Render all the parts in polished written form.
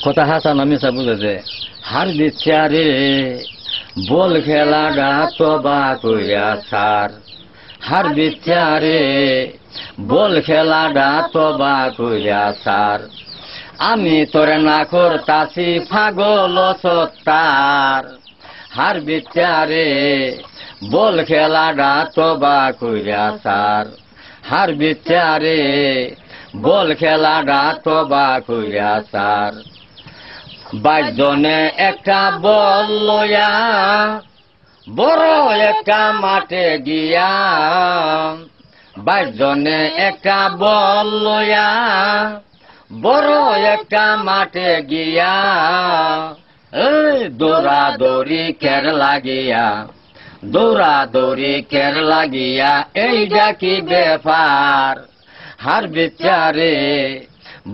কথা হাসান আমি বুঝে যে হার বিচারে বল খেলাটা তবা কইরা সার হার বিচারে বল খেলাটা তবা কইরা সার আমি তোরে না করতাছি পাগল সত্তার হার বিচারে বল খেলাটা তবা কইরা সার হার বিচারে বল খেলাটা তবা কইরা সার 22 জনে একটা বল লইয়া বড় একটা মাঠে গিয়া 22 জনে একটা বল লইয়া বড় একটা মাঠে গিয়া দৌড়াদৌড়ি কের লাগিয়া দৌড়াদৌড়ি কের লাগিয়া এইটা কি ব্যাপার হার বিচারে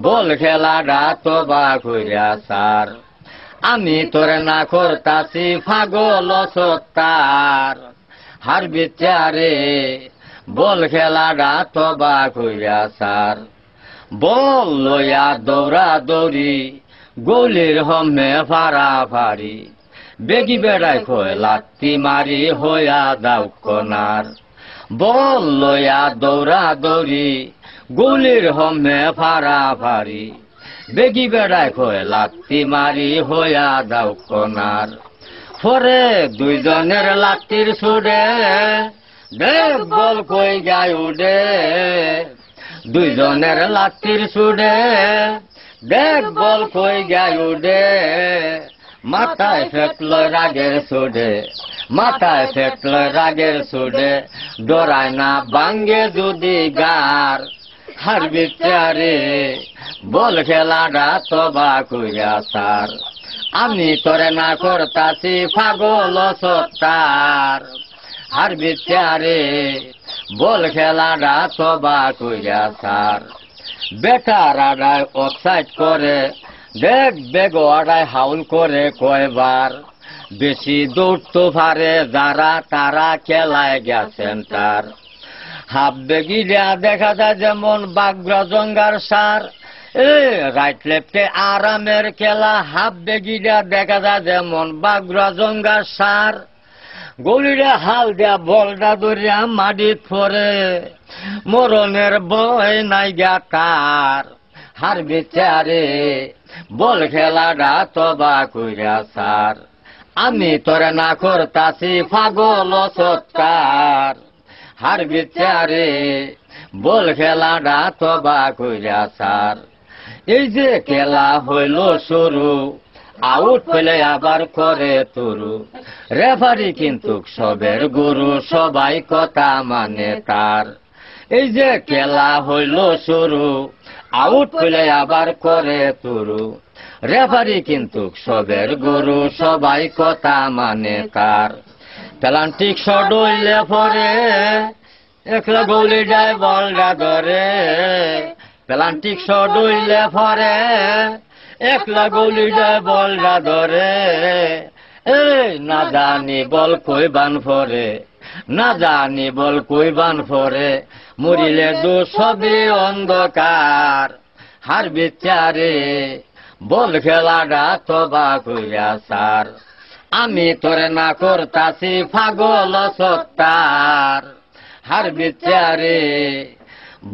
বল খেলাটা তবা কইরা সার আমি তোরে না করতাছি পাগল সত্তার হার বিচারে বল খেলাটা তবা কইরা সার বল লইয়া দৌড়াদৌড়ি গলির হমে ফাড়াফাড়ি বেগি বেড়ায় কয় লাত্তি মারি হইয়া দাও কনার বল লইয়া দৌড়াদৌড়ি গলির হমে ফাড়াফাড়ি বেগি বেড়ায় কয় লাত্তি মারি হইয়া দাও কনার পরে 2 জনের লাত্তির সুডে দেখ বল কই গায় উডে 2 জনের লাত্তির সুডে দেখ বল কই গায় উডে মাথায় ফেকল রাগের সুডে মাথায় ফেকল রাগের সুডে ডরায় না বাঙ্গে যদি গার হার বিচারে বল খেলাটা তবা কইরা সার আমি তোরে না করতাছি পাগল সত্তার হার বিচারে বল খেলাটা তবা কইরা সার বেটার আড়ায় অফসাইড করে দেখ বেগ আড়ায় হাউল করে কয়বার বেশি দৌড়তে পারে যারা তারা খেলায় গেছেন তার হাফ বেগিরা দেখা যায় যেমন বাগড়া জঙ্গার সার রাইট লেফটে আরামের খেলা হাফ বেগিরা দেখা যায় যেমন বাগড়া জঙ্গার সার গলিরা হাল দেয়া বলটা ধরিয়া মাটিত পরে মরণের ভয় নাই গা তার হার বিচারে বল খেলাটা তবা কইরা সার আমি তোরে না করতাছি পাগল সত্তার হার বিচারে বল খেলাটা তবা কইরা সার এই যে খেলা হইল শুরু আউট পেলে আবার করে তুরু রেফারি কিন্তু সবের গুরু সবাই কথা মানে তার এই যে খেলা হইল শুরু আউট পেলে আবার করে তুরু রেফারি কিন্তু সবের গুরু সবাই কথা মানে তার পেনাল্টি শট হইলে পরে একলা গোলি যায় বলটা ধরে পেনাল্টি শট হইলে পরে একলা গোলি যায় বলটা ধরে না জানি বল কই বান ফরে না জানি বল কই বান ফরে মরিলে দু সবে অন্ধকার হার বিচারে বল খেলাটা তবা কইরা সার আমি তোরে না করতাছি পাগল সত্তার হার বিচারে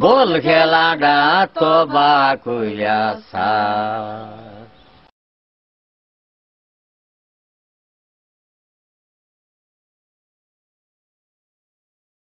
বল খেলাটা তবা কইরা সার।